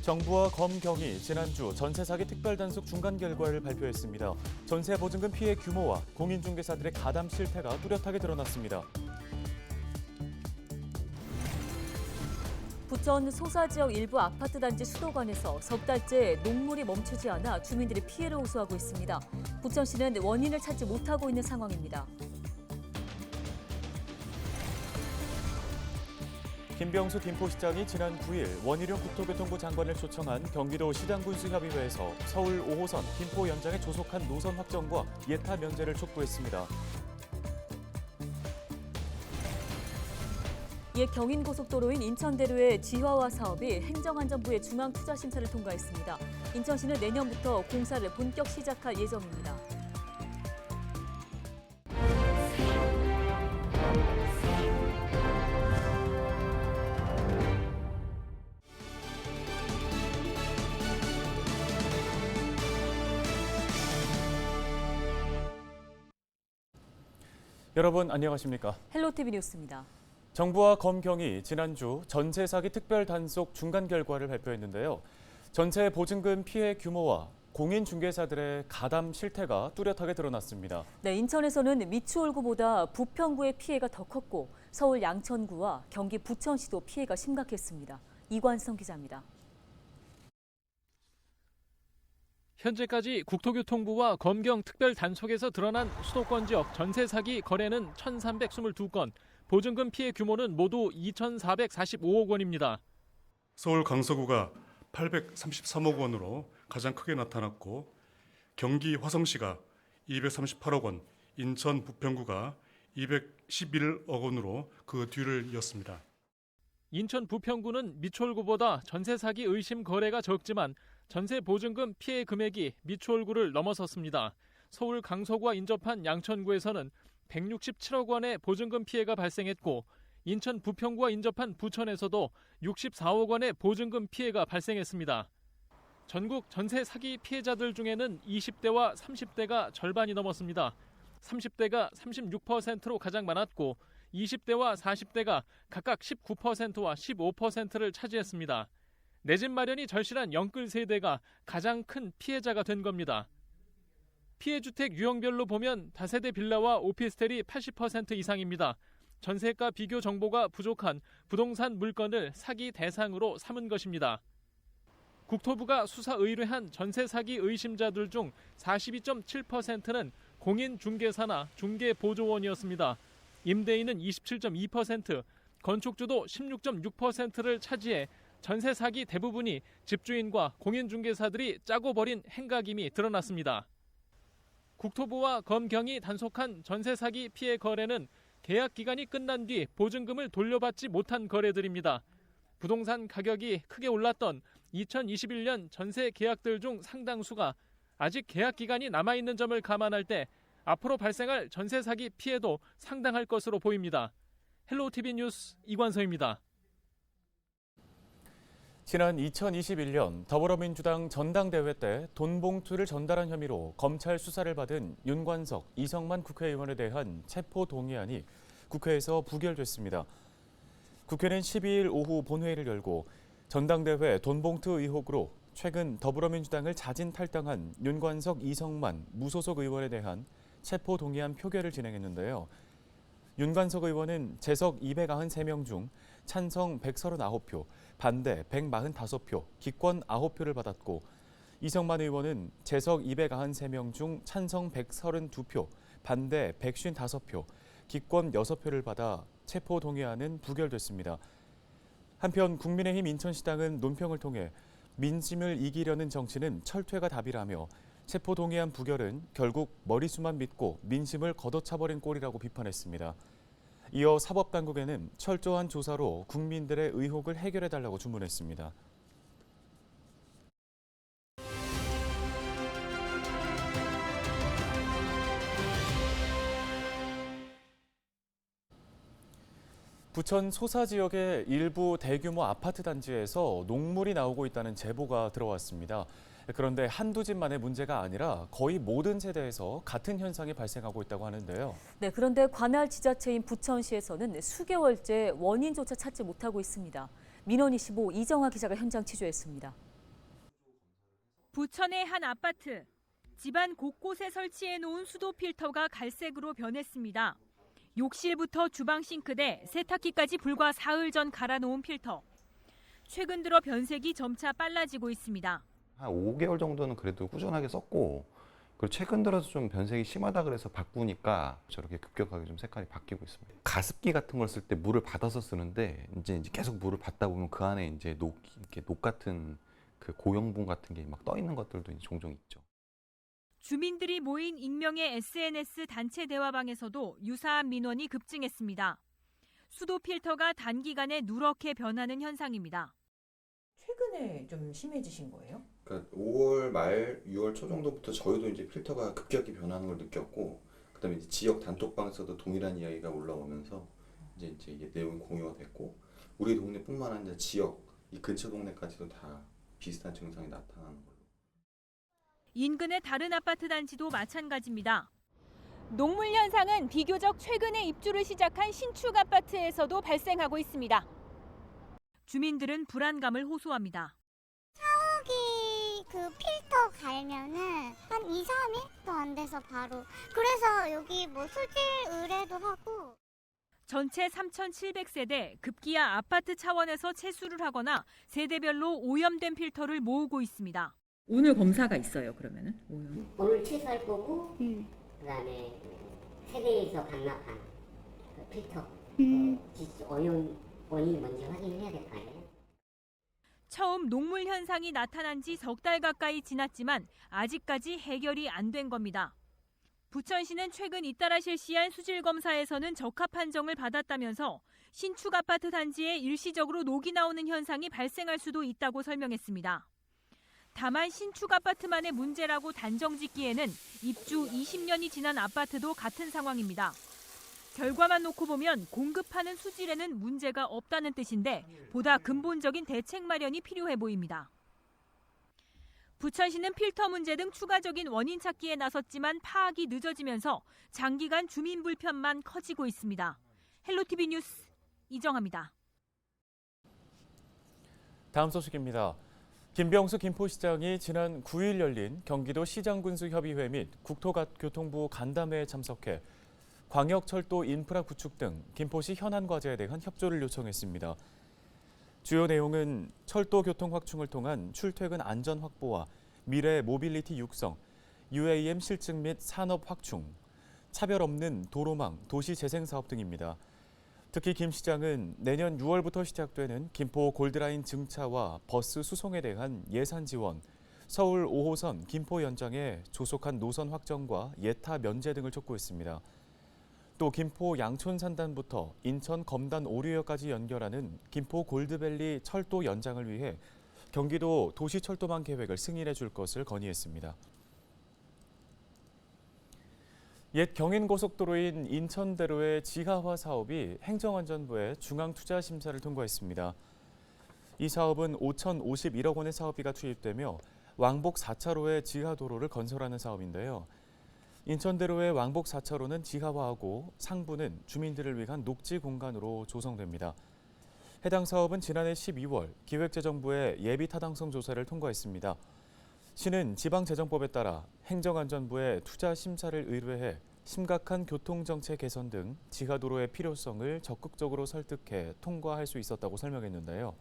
정부와 검경이 지난주 전세 사기 특별 단속 중간 결과를 발표했습니다. 전세 보증금 피해 규모와 공인중개사들의 가담 실태가 뚜렷하게 드러났습니다. 부천 소사지역 일부 아파트 단지 수도관에서 석 달째 녹물이 멈추지 않아 주민들이 피해를 호소하고 있습니다. 부천시는 원인을 찾지 못하고 있는 상황입니다. 김병수 김포시장이 지난 9일 원희룡 국토교통부 장관을 초청한 경기도 시장군수협의회에서 서울 5호선 김포 연장에 조속한 노선 확정과 예타 면제를 촉구했습니다. 옛 경인고속도로인 인천대로의 지화화 사업이 행정안전부의 중앙투자심사를 통과했습니다. 인천시는 내년부터 공사를 본격 시작할 예정입니다. 여러분 안녕하십니까? 헬로티비 뉴스입니다. 정부와 검경이 지난주 전세 사기 특별 단속 중간 결과를 발표했는데요. 전세 보증금 피해 규모와 공인중개사들의 가담 실태가 뚜렷하게 드러났습니다. 네, 인천에서는 미추홀구보다 부평구의 피해가 더 컸고 서울 양천구와 경기 부천시도 피해가 심각했습니다. 이관성 기자입니다. 현재까지 국토교통부와 검경 특별 단속에서 드러난 수도권 지역 전세 사기 거래는 1,322건, 보증금 피해 규모는 모두 2,445억 원입니다. 서울 강서구가 833억 원으로 가장 크게 나타났고 경기 화성시가 238억 원, 인천 부평구가 211억 원으로 그 뒤를 이었습니다. 인천 부평구는 미추홀구보다 전세 사기 의심 거래가 적지만 전세 보증금 피해 금액이 미추홀구를 넘어섰습니다. 서울 강서구와 인접한 양천구에서는 167억 원의 보증금 피해가 발생했고 인천 부평구와 인접한 부천에서도 64억 원의 보증금 피해가 발생했습니다. 전국 전세 사기 피해자들 중에는 20대와 30대가 절반이 넘었습니다. 30대가 36%로 가장 많았고 20대와 40대가 각각 19%와 15%를 차지했습니다. 내 집 마련이 절실한 영끌 세대가 가장 큰 피해자가 된 겁니다. 피해주택 유형별로 보면 다세대 빌라와 오피스텔이 80% 이상입니다. 전세가 비교 정보가 부족한 부동산 물건을 사기 대상으로 삼은 것입니다. 국토부가 수사 의뢰한 전세 사기 의심자들 중 42.7%는 공인중개사나 중개보조원이었습니다. 임대인은 27.2%, 건축주도 16.6%를 차지해 전세 사기 대부분이 집주인과 공인중개사들이 짜고 벌인 행각임이 드러났습니다. 국토부와 검경이 단속한 전세 사기 피해 거래는 계약 기간이 끝난 뒤 보증금을 돌려받지 못한 거래들입니다. 부동산 가격이 크게 올랐던 2021년 전세 계약들 중 상당수가 아직 계약 기간이 남아있는 점을 감안할 때 앞으로 발생할 전세 사기 피해도 상당할 것으로 보입니다. 헬로티비 뉴스 이관서입니다. 지난 2021년 더불어민주당 전당대회 때 돈봉투를 전달한 혐의로 검찰 수사를 받은 윤관석, 이성만 국회의원에 대한 체포동의안이 국회에서 부결됐습니다. 국회는 12일 오후 본회의를 열고 전당대회 돈봉투 의혹으로 최근 더불어민주당을 자진 탈당한 윤관석, 이성만 무소속 의원에 대한 체포동의안 표결을 진행했는데요. 윤관석 의원은 재석 293명 중 찬성 139표, 반대 145표, 기권 9표를 받았고 이성만 의원은 재석 293명 중 찬성 132표, 반대 155표, 기권 6표를 받아 체포동의안은 부결됐습니다. 한편 국민의힘 인천시당은 논평을 통해 민심을 이기려는 정치는 철퇴가 답이라며 체포동의안 부결은 결국 머리수만 믿고 민심을 걷어차버린 꼴이라고 비판했습니다. 이어 사법당국에는 철저한 조사로 국민들의 의혹을 해결해달라고 주문했습니다. 부천 소사 지역의 일부 대규모 아파트 단지에서 녹물이 나오고 있다는 제보가 들어왔습니다. 그런데 한두 집만의 문제가 아니라 거의 모든 세대에서 같은 현상이 발생하고 있다고 하는데요. 네, 그런데 관할 지자체인 부천시에서는 수개월째 원인조차 찾지 못하고 있습니다. 민원25 이정아 기자가 현장 취재했습니다. 부천의 한 아파트. 집안 곳곳에 설치해 놓은 수도 필터가 갈색으로 변했습니다. 욕실부터 주방 싱크대, 세탁기까지 불과 사흘 전 갈아놓은 필터. 최근 들어 변색이 점차 빨라지고 있습니다. 한 5개월 정도는 그래도 꾸준하게 썼고, 그리고 최근 들어서 좀 변색이 심하다 그래서 바꾸니까 저렇게 급격하게 좀 색깔이 바뀌고 있습니다. 가습기 같은 걸 쓸 때 물을 받아서 쓰는데 이제 계속 물을 받다 보면 그 안에 이제 이렇게 녹 같은 그 고형분 같은 게 막 떠 있는 것들도 종종 있죠. 주민들이 모인 익명의 SNS 단체 대화방에서도 유사한 민원이 급증했습니다. 수도 필터가 단기간에 누렇게 변하는 현상입니다. 최근에 좀 심해지신 거예요? 그러니까 5월 말, 6월 초 정도부터 저희도 이제 필터가 급격히 변하는 걸 느꼈고, 그다음에 이제 지역 단톡방에서도 동일한 이야기가 올라오면서 이제 이게 내용이 공유가 됐고, 우리 동네뿐만 아니라 지역 이 근처 동네까지도 다 비슷한 증상이 나타나는 걸로. 인근의 다른 아파트 단지도 마찬가지입니다. 녹물 현상은 비교적 최근에 입주를 시작한 신축 아파트에서도 발생하고 있습니다. 주민들은 불안감을 호소합니다. 여기 그 필터 갈면은 한 2, 3일도 안 돼서 바로. 그래서 여기 뭐 수질 의뢰도 하고. 전체 3,700세대 급기야 아파트 차원에서 채수를 하거나 세대별로 오염된 필터를 모으고 있습니다. 오늘 검사가 있어요, 그러면은? 오염. 오늘 채소할 거고, 그다음에 세대에서 반납한 그 필터, 오염 원인이 뭔지 확인해야 될 거 아니에요? 처음 녹물 현상이 나타난 지 석 달 가까이 지났지만 아직까지 해결이 안 된 겁니다. 부천시는 최근 잇따라 실시한 수질 검사에서는 적합 판정을 받았다면서 신축 아파트 단지에 일시적으로 녹이 나오는 현상이 발생할 수도 있다고 설명했습니다. 다만 신축 아파트만의 문제라고 단정짓기에는 입주 20년이 지난 아파트도 같은 상황입니다. 결과만 놓고 보면 공급하는 수질에는 문제가 없다는 뜻인데 보다 근본적인 대책 마련이 필요해 보입니다. 부천시는 필터 문제 등 추가적인 원인 찾기에 나섰지만 파악이 늦어지면서 장기간 주민 불편만 커지고 있습니다. 헬로티비 뉴스 이정아입니다. 다음 소식입니다. 김병수 김포시장이 지난 9일 열린 경기도 시장군수협의회 및 국토교통부 간담회에 참석해 광역철도 인프라 구축 등 김포시 현안 과제에 대한 협조를 요청했습니다. 주요 내용은 철도 교통 확충을 통한 출퇴근 안전 확보와 미래 모빌리티 육성, UAM 실증 및 산업 확충, 차별 없는 도로망, 도시 재생 사업 등입니다. 특히 김 시장은 내년 6월부터 시작되는 김포 골드라인 증차와 버스 수송에 대한 예산 지원, 서울 5호선 김포 연장의 조속한 노선 확정과 예타 면제 등을 촉구했습니다. 또 김포 양촌산단부터 인천 검단 오류역까지 연결하는 김포 골드밸리 철도 연장을 위해 경기도 도시철도망 계획을 승인해 줄 것을 건의했습니다. 옛 경인고속도로인 인천대로의 지하화 사업이 행정안전부의 중앙투자심사를 통과했습니다. 이 사업은 5,051억 원의 사업비가 투입되며 왕복 4차로의 지하도로를 건설하는 사업인데요. 인천대로의 왕복 4차로는 지하화하고 상부는 주민들을 위한 녹지 공간으로 조성됩니다. 해당 사업은 지난해 12월 기획재정부의 예비 타당성 조사를 통과했습니다. 시는 지방재정법에 따라 행정안전부에 투자 심사를 의뢰해 심각한 교통정체 개선 등 지하도로의 필요성을 적극적으로 설득해 통과할 수 있었다고 설명했는데요.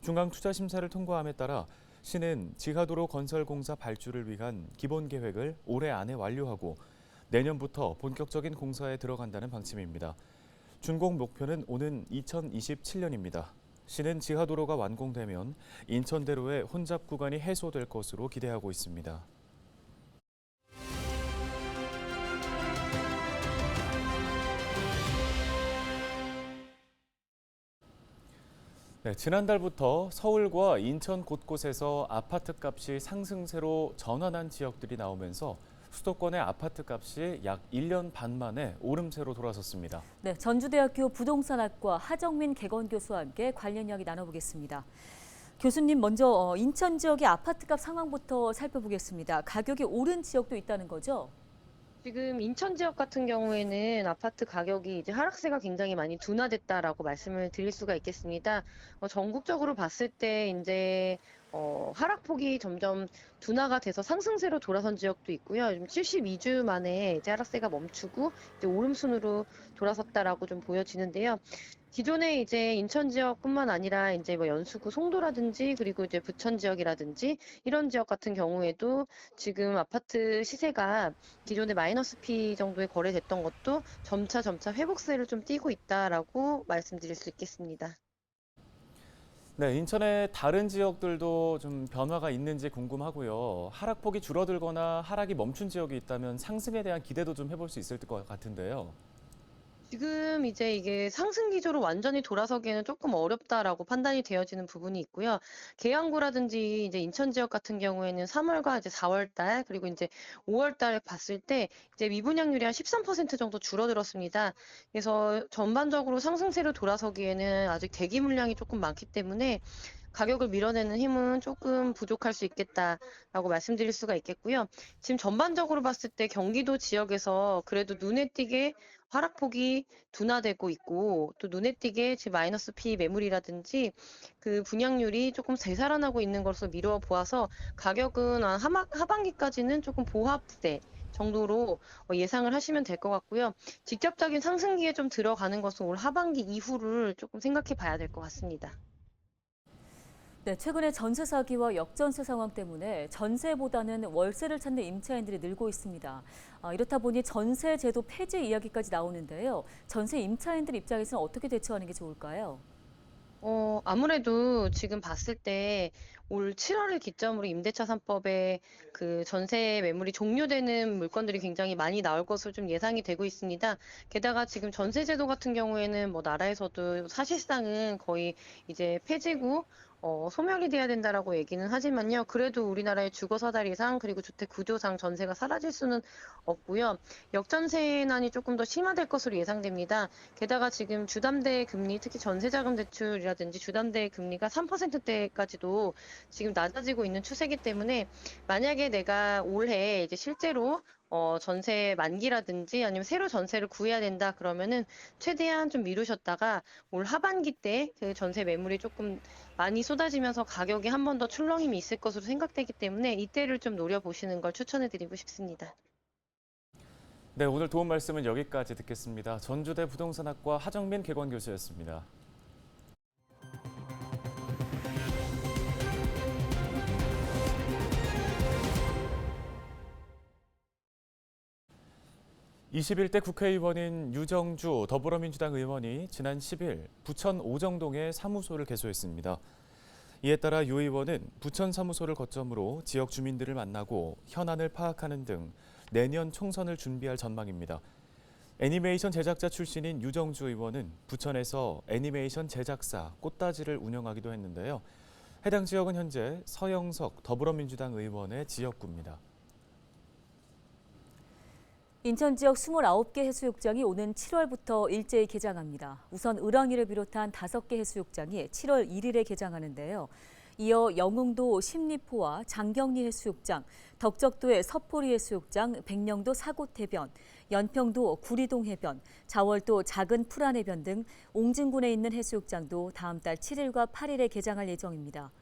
중앙투자심사를 통과함에 따라 시는 지하도로 건설 공사 발주를 위한 기본 계획을 올해 안에 완료하고 내년부터 본격적인 공사에 들어간다는 방침입니다. 준공 목표는 오는 2027년입니다. 시는 지하도로가 완공되면 인천대로의 혼잡 구간이 해소될 것으로 기대하고 있습니다. 네, 지난달부터 서울과 인천 곳곳에서 아파트 값이 상승세로 전환한 지역들이 나오면서 수도권의 아파트 값이 약 1년 반 만에 오름세로 돌아섰습니다. 네, 전주대학교 부동산학과 하정민 개건 교수와 함께 관련 이야기 나눠보겠습니다. 교수님, 먼저 인천 지역의 아파트값 상황부터 살펴보겠습니다. 가격이 오른 지역도 있다는 거죠? 지금 인천 지역 같은 경우에는 아파트 가격이 이제 하락세가 굉장히 많이 둔화됐다라고 말씀을 드릴 수가 있겠습니다. 전국적으로 봤을 때 이제 하락폭이 점점 둔화가 돼서 상승세로 돌아선 지역도 있고요. 지금 72주 만에 이제 하락세가 멈추고 이제 오름순으로 돌아섰다라고 좀 보여지는데요. 기존에 이제 인천 지역뿐만 아니라 이제 뭐 연수구 송도라든지 그리고 이제 부천 지역이라든지 이런 지역 같은 경우에도 지금 아파트 시세가 기존에 마이너스 P 정도에 거래됐던 것도 점차 회복세를 좀 띠고 있다라고 말씀드릴 수 있겠습니다. 네, 인천의 다른 지역들도 좀 변화가 있는지 궁금하고요. 하락폭이 줄어들거나 하락이 멈춘 지역이 있다면 상승에 대한 기대도 좀 해볼 수 있을 것 같은데요. 지금 이제 이게 상승 기조로 완전히 돌아서기에는 조금 어렵다라고 판단이 되어지는 부분이 있고요. 계양구라든지 이제 인천 지역 같은 경우에는 3월과 이제 4월 달 그리고 이제 5월 달 봤을 때 이제 미분양률이 한 13% 정도 줄어들었습니다. 그래서 전반적으로 상승세로 돌아서기에는 아직 대기 물량이 조금 많기 때문에 가격을 밀어내는 힘은 조금 부족할 수 있겠다라고 말씀드릴 수가 있겠고요. 지금 전반적으로 봤을 때 경기도 지역에서 그래도 눈에 띄게 하락폭이 둔화되고 있고 또 눈에 띄게 지금 마이너스 P 매물이라든지 그 분양률이 조금 되살아나고 있는 것으로 미루어 보아서 가격은 한 하반기까지는 조금 보합세 정도로 예상을 하시면 될 것 같고요. 직접적인 상승기에 좀 들어가는 것은 올 하반기 이후를 조금 생각해 봐야 될 것 같습니다. 네, 최근에 전세 사기와 역전세 상황 때문에 전세보다는 월세를 찾는 임차인들이 늘고 있습니다. 이렇다 보니 전세 제도 폐지 이야기까지 나오는데요. 전세 임차인들 입장에서는 어떻게 대처하는 게 좋을까요? 아무래도 지금 봤을 때 올 7월을 기점으로 임대차 3법에 그 전세 매물이 종료되는 물건들이 굉장히 많이 나올 것으로 좀 예상이 되고 있습니다. 게다가 지금 전세 제도 같은 경우에는 뭐 나라에서도 사실상은 거의 이제 폐지고 소멸이 돼야 된다라고 얘기는 하지만요. 그래도 우리나라의 주거 사다리상 그리고 주택 구조상 전세가 사라질 수는 없고요. 역전세난이 조금 더 심화될 것으로 예상됩니다. 게다가 지금 주담대 금리, 특히 전세자금 대출이라든지 주담대 금리가 3%대까지도 지금 낮아지고 있는 추세이기 때문에 만약에 내가 올해 이제 실제로 전세 만기라든지 아니면 새로 전세를 구해야 된다 그러면은 최대한 좀 미루셨다가 올 하반기 때 그 전세 매물이 조금 많이 쏟아지면서 가격이 한 번 더 출렁임이 있을 것으로 생각되기 때문에 이때를 좀 노려보시는 걸 추천해드리고 싶습니다. 네, 오늘 도움 말씀은 여기까지 듣겠습니다. 전주대 부동산학과 하정민 개건 교수였습니다. (21대) 국회의원인 유정주 더불어민주당 의원이 지난 10일 부천 오정동에 사무소를 개소했습니다. 이에 따라 유 의원은 부천 사무소를 거점으로 지역 주민들을 만나고 현안을 파악하는 등 내년 총선을 준비할 전망입니다. 애니메이션 제작자 출신인 유정주 의원은 부천에서 애니메이션 제작사 꽃다지를 운영하기도 했는데요. 해당 지역은 현재 서영석 더불어민주당 의원의 지역구입니다. 인천 지역 29개 해수욕장이 오는 7월부터 일제히 개장합니다. 우선 을왕리를 비롯한 5개 해수욕장이 7월 1일에 개장하는데요. 이어 영흥도 십리포와 장경리 해수욕장, 덕적도의 서포리 해수욕장, 백령도 사곳해변, 연평도 구리동 해변, 자월도 작은 풀안 해변 등 옹진군에 있는 해수욕장도 다음 달 7일과 8일에 개장할 예정입니다.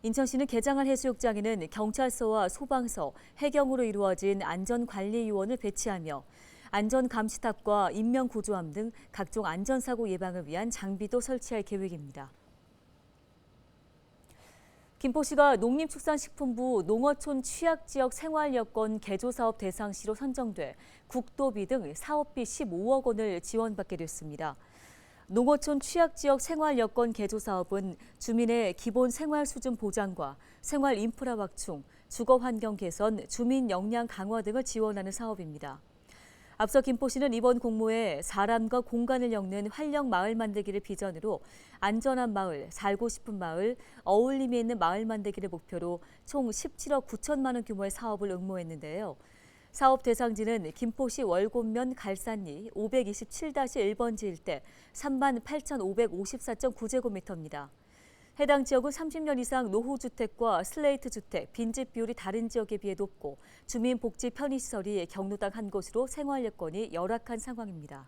인천시는 개장할 해수욕장에는 경찰서와 소방서, 해경으로 이루어진 안전관리요원을 배치하며 안전감시탑과 인명구조함 등 각종 안전사고 예방을 위한 장비도 설치할 계획입니다. 김포시가 농림축산식품부 농어촌 취약지역 생활여건 개조사업 대상시로 선정돼 국도비 등 사업비 15억 원을 지원받게 됐습니다. 농어촌 취약지역 생활여건 개조사업은 주민의 기본 생활 수준 보장과 생활 인프라 확충, 주거 환경 개선, 주민 역량 강화 등을 지원하는 사업입니다. 앞서 김포시는 이번 공모에 사람과 공간을 엮는 활력 마을 만들기를 비전으로 안전한 마을, 살고 싶은 마을, 어울림이 있는 마을 만들기를 목표로 총 17억 9천만 원 규모의 사업을 응모했는데요. 사업 대상지는 김포시 월곶면 갈산리 527-1번지 일대 38,554.9제곱미터입니다. 해당 지역은 30년 이상 노후주택과 슬레이트 주택, 빈집 비율이 다른 지역에 비해 높고 주민 복지 편의시설이 경로당 한 곳으로 생활 여건이 열악한 상황입니다.